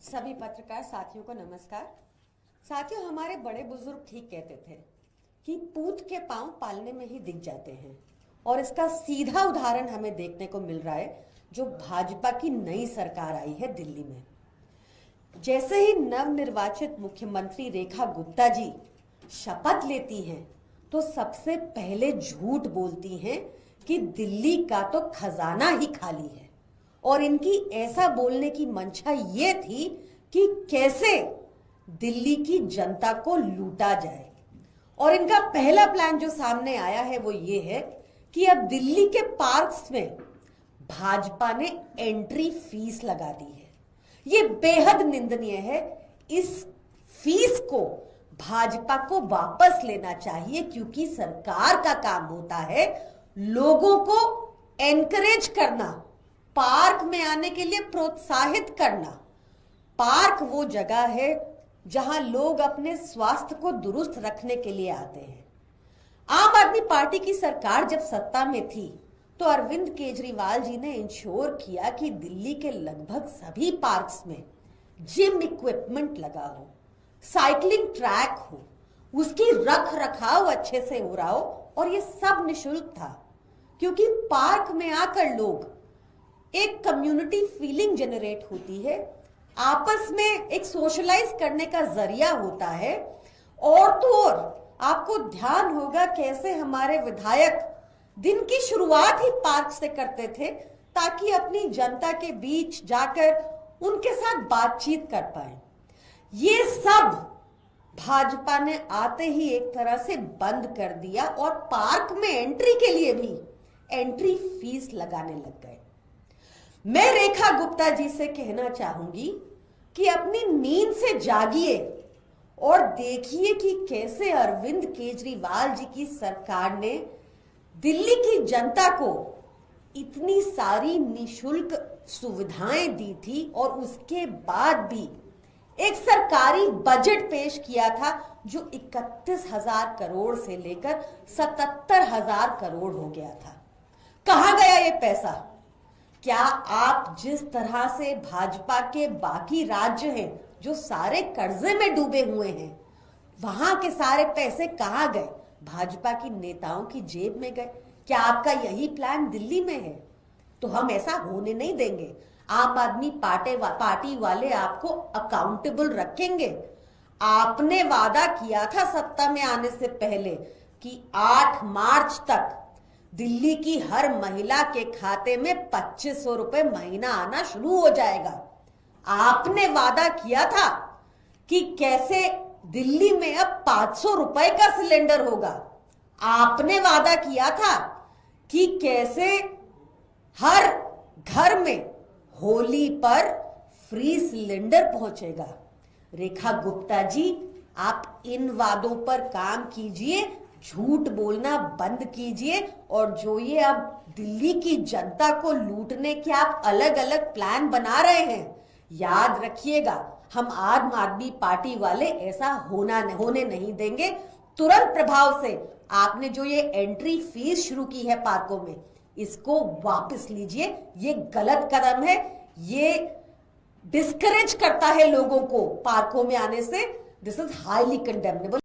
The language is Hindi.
सभी पत्रकार साथियों को नमस्कार। साथियों, हमारे बड़े बुजुर्ग ठीक कहते थे कि पूत के पांव पालने में ही दिख जाते हैं, और इसका सीधा उदाहरण हमें देखने को मिल रहा है जो भाजपा की नई सरकार आई है दिल्ली में। जैसे ही नवनिर्वाचित मुख्यमंत्री रेखा गुप्ता जी शपथ लेती हैं तो सबसे पहले झूठ बोलती हैं कि दिल्ली का तो खजाना ही खाली है, और इनकी ऐसा बोलने की मंशा ये थी कि कैसे दिल्ली की जनता को लूटा जाए। और इनका पहला प्लान जो सामने आया है वो ये है कि अब दिल्ली के पार्क्स में भाजपा ने एंट्री फीस लगा दी है। ये बेहद निंदनीय है। इस फीस को भाजपा को वापस लेना चाहिए, क्योंकि सरकार का काम होता है लोगों को एनकरेज करना, पार्क में आने के लिए प्रोत्साहित करना। पार्क वो जगह है जहां लोग अपने स्वास्थ्य को दुरुस्त रखने के लिए आते हैं। आम आदमी पार्टी की सरकार जब सत्ता में थी तो अरविंद केजरीवाल जी ने इंश्योर किया कि दिल्ली के लगभग सभी पार्क्स में जिम इक्विपमेंट लगा हो, साइकिलिंग ट्रैक हो, उसकी रख रखाव अच्छे से हो रहा हो, और ये सब निशुल्क था। क्योंकि पार्क में आकर लोग एक कम्युनिटी फीलिंग जनरेट होती है, आपस में एक सोशलाइज करने का जरिया होता है। और तो और आपको ध्यान होगा कैसे हमारे विधायक दिन की शुरुआत ही पार्क से करते थे, ताकि अपनी जनता के बीच जाकर उनके साथ बातचीत कर पाए। ये सब भाजपा ने आते ही एक तरह से बंद कर दिया, और पार्क में एंट्री के लिए भी एंट्री फीस लगाने लग गए। मैं रेखा गुप्ता जी से कहना चाहूंगी कि अपनी नींद से जागिए और देखिए कि कैसे अरविंद केजरीवाल जी की सरकार ने दिल्ली की जनता को इतनी सारी निशुल्क सुविधाएं दी थी, और उसके बाद भी एक सरकारी बजट पेश किया था जो 31,000 करोड़ से लेकर 77,000 करोड़ हो गया था। कहां गया ये पैसा? क्या आप जिस तरह से भाजपा के बाकी राज्य हैं जो सारे कर्जे में डूबे हुए हैं, वहां के सारे पैसे कहां गए? भाजपा की नेताओं की जेब में गए। क्या आपका यही प्लान दिल्ली में है? तो हम ऐसा होने नहीं देंगे। आम आदमी पार्टी वाले आपको अकाउंटेबल रखेंगे। आपने वादा किया था सत्ता में आने से पहले कि 8 मार्च तक दिल्ली की हर महिला के खाते में 2500 रुपए महीना आना शुरू हो जाएगा। आपने वादा किया था कि कैसे दिल्ली में अब 500 रुपए का सिलेंडर होगा। आपने वादा किया था कि कैसे हर घर में होली पर फ्री सिलेंडर पहुंचेगा। रेखा गुप्ता जी, आप इन वादों पर काम कीजिए, झूठ बोलना बंद कीजिए, और जो ये अब दिल्ली की जनता को लूटने के आप अलग अलग प्लान बना रहे हैं, याद रखिएगा हम आम आदमी पार्टी वाले ऐसा होने नहीं देंगे। तुरंत प्रभाव से आपने जो ये एंट्री फीस शुरू की है पार्कों में, इसको वापस लीजिए। ये गलत कदम है। ये डिस्करेज करता है लोगों को पार्कों में आने से। This is highly condemnable.